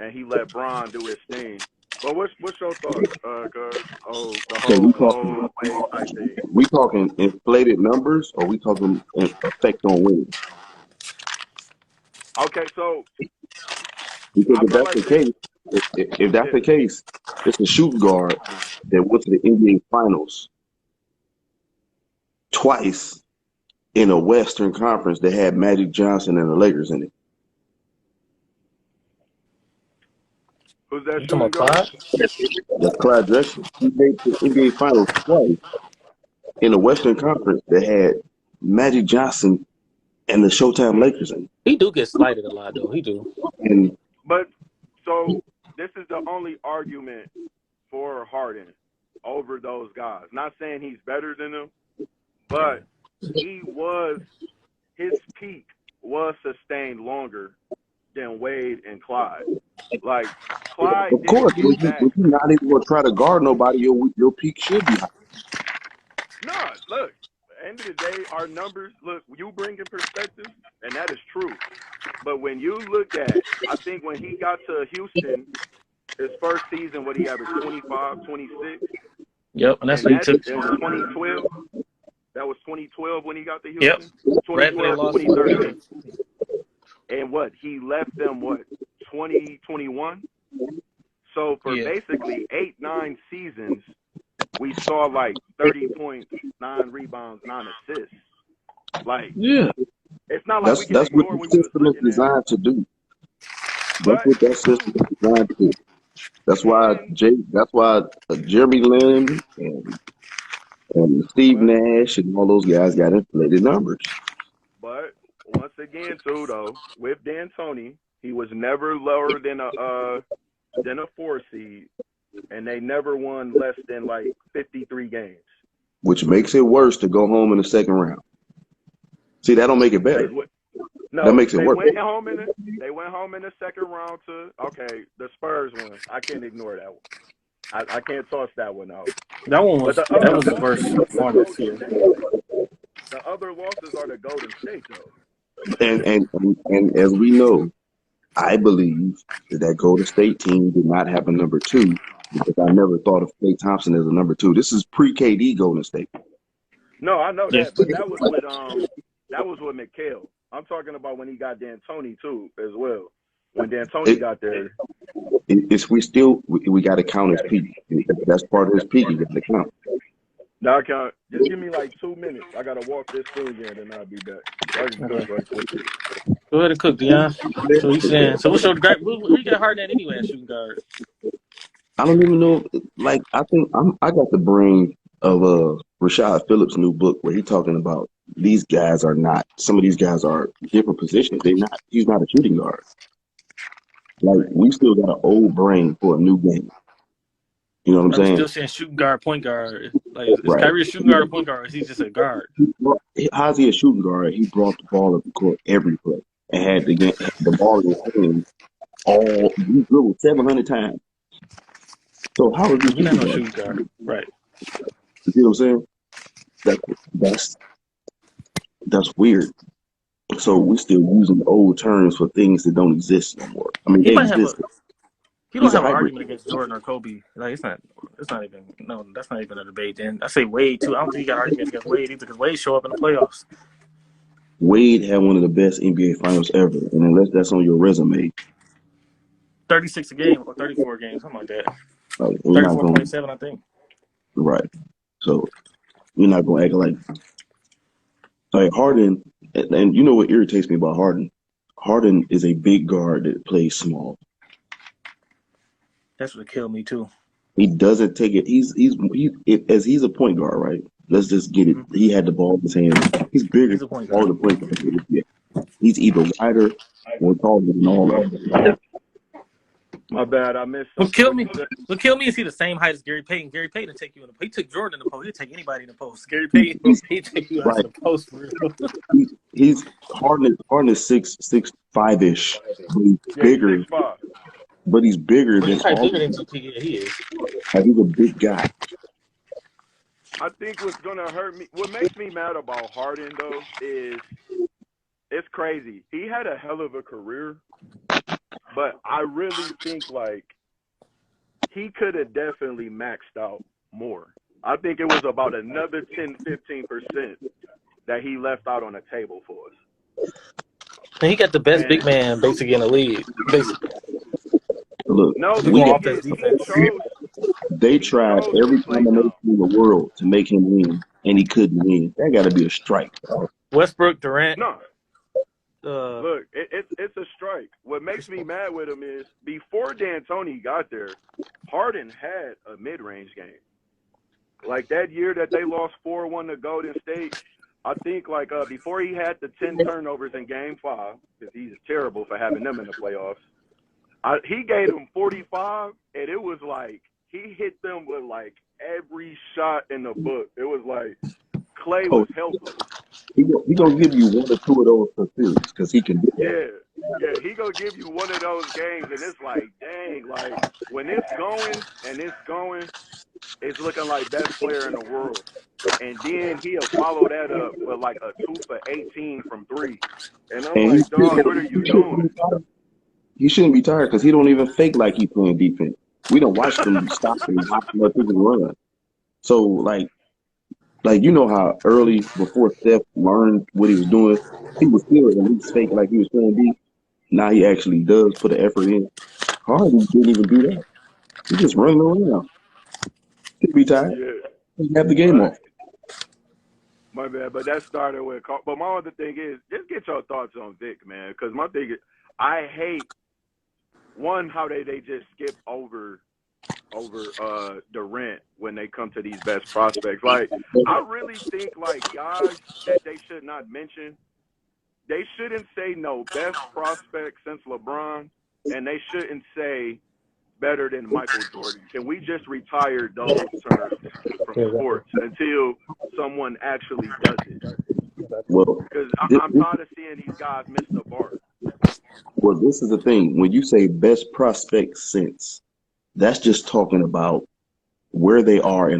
and he let Bron do his thing. But what's your thoughts, cuz? Oh, Okay, we the talking whole Wade type thing. we talking inflated numbers, or we talking effect on wins? Okay, so Because I if feel that's like the this. case, if that's the Yeah. case, it's a shooting guard that went to the NBA Finals twice in a Western Conference that had Magic Johnson and the Lakers in it. Who's that You talking shooting about guard? Clyde? That's Clyde Drexler. He made the NBA Finals twice in a Western Conference that had Magic Johnson and the Showtime Lakers in it. He do get slighted a lot though. He do. And But so this is the only argument for Harden over those guys. Not saying he's better than them, but his peak was sustained longer than Wade and Clyde. Like Clyde of didn't course, get back. if you're not even going to try to guard nobody, your peak should be high. No, look. End of the day, our numbers. Look, you bring in perspective, and that is true. But when you look at, I think when he got to Houston, his first season, what he averaged 25, 26, Yep, and that's and what he that's took. in 2012. That was 2012 when he got to Yep. Houston. Right after they 2012, lost. 2013. And what? He left them, what, 2021? So for Yeah. basically 8-9 seasons, we saw like 30 points, 9 rebounds, 9 assists. Like, Yeah, it's not like we can that's what ignore the when we was system is looking at. designed to do. That's But what that system is designed to do. That's why and Jeremy Lin and Steve but Nash and all those guys got inflated numbers. but once again too though, with D'Antoni, he was never lower than a 4 seed, and they never won less than like 53 games. Which makes it worse to go home in the second round. See, that don't make it better. That makes it They worse. went home in the second round to the Spurs one. I can't ignore that one. I can't toss that one out. That one But was the worst performance here. the other losses are the Golden State though. And as we know, I believe that Golden State team did not have a number two because I never thought of Klay Thompson as a number two. This is pre-KD Golden State. No, I know Yes. that, but that was with McHale. I'm talking about when he got D'Antoni too as well. When D'Antoni got there, We got to count his peak. That's part of his peak. You got to count. now I can't. Just give me like 2 minutes. I gotta walk this thing in, and I'll be back. I can cook right quick. Go ahead and cook, Deon. So he's saying. So what's your great? We got Harden at anyway at shooting guard. I don't even know. Like I think I got the brain of Rashad Phillips' new book where he's talking about these guys are not. Some of these guys are different positions. They're not. He's not a shooting guard. Like we still got an old brain for a new game. You know what I'm Are we saying? still saying shooting guard, point guard? Like is Right. Kyrie a shooting guard or point guard? Or is he just a guard? How's he a shooting guard? He brought the ball up the court every play and had the ball in his hand he dribbled 700 times. So how is he He's not no shooting shooting guard, right? You see what I'm saying? That's weird. So we're still using old terms for things that don't exist no more. I mean, He they might have exist. He don't He's a have an hybrid. argument against Jordan or Kobe. Like it's not even that's not even a debate. Then I say Wade too. I don't think he got arguments against Wade either because Wade show up in the playoffs. Wade had one of the best NBA finals ever, and unless that's on your resume, 36 a game or 34 games, something like that. like, we're not going 34.7, I think. right. So we're not going to act like Harden. And you know what irritates me about Harden? Harden is a big guard that plays small. That's what killed me too. He doesn't take it. He's a point guard, right? Let's just get it. He had the ball in his hand. He's bigger He's a point all guard. the point guards. Yeah. He's either wider or taller than all of them. My bad, I missed What something. kill me is he the same height as Gary Payton. Gary Payton take you in the post. He took Jordan in the post. He'll take anybody in the post. Gary Payton, he take you out Right. to the post for real. He's Harden is 6'5" ish. But he's bigger. 6'5". But he's bigger than He's probably all bigger of than them. GP. Yeah, he is. Like, he's a big guy. I think what's gonna hurt me, what makes me mad about Harden though, is it's crazy. He had a hell of a career, but I really think like he could have definitely maxed out more. I think it was about another 10-15% that he left out on the table for us. And he got the best big And man basically in the league. Basically, Look, no, you the go we off thing that is defense. they he tried chose to every play combination dumb. in the world to make him win, and he couldn't win. That got to be a strike. Westbrook, Durant. No, Uh, look, it's a strike. What makes me mad with him is before D'Antoni got there, Harden had a mid-range game. Like that year that they lost 4-1 to Golden State, I think like before he had the 10 turnovers in Game 5, because he's terrible for having them in the playoffs. He gave them 45, and it was like he hit them with like every shot in the book. It was like Clay Oh, was helpless. he gonna give you one or two of those per series because he can do that. Yeah, he gonna give you one of those games, and it's like, dang, like when it's going and it's going, it's looking like best player in the world. And then he'll follow that up with like a 2 for 18 from three. And I'm And like, dog, what are you doing? he shouldn't be tired because he don't even fake like he playing defense. We don't watch them stop and watch them people run. So like you know how early before Steph learned what he was doing, he was still at least fake like he was playing D. Now he actually does put the effort in. Harden didn't even do that. He just running around. He'd be tired. Yeah, He'd have the game right. off. My bad, but that started with. But my other thing is, just get your thoughts on Vic, man. Because my thing is, I hate one how they just skip over Durant when they come to these best prospects. Like I really think like guys that they should not mention. They shouldn't say no best prospect since LeBron, and they shouldn't say better than Michael Jordan. Can we just retire those terms from sports until someone actually does it? Well, Because this, I'm tired of seeing these guys miss the bar. well, this is the thing. When you say best prospect since, that's just talking about where they are in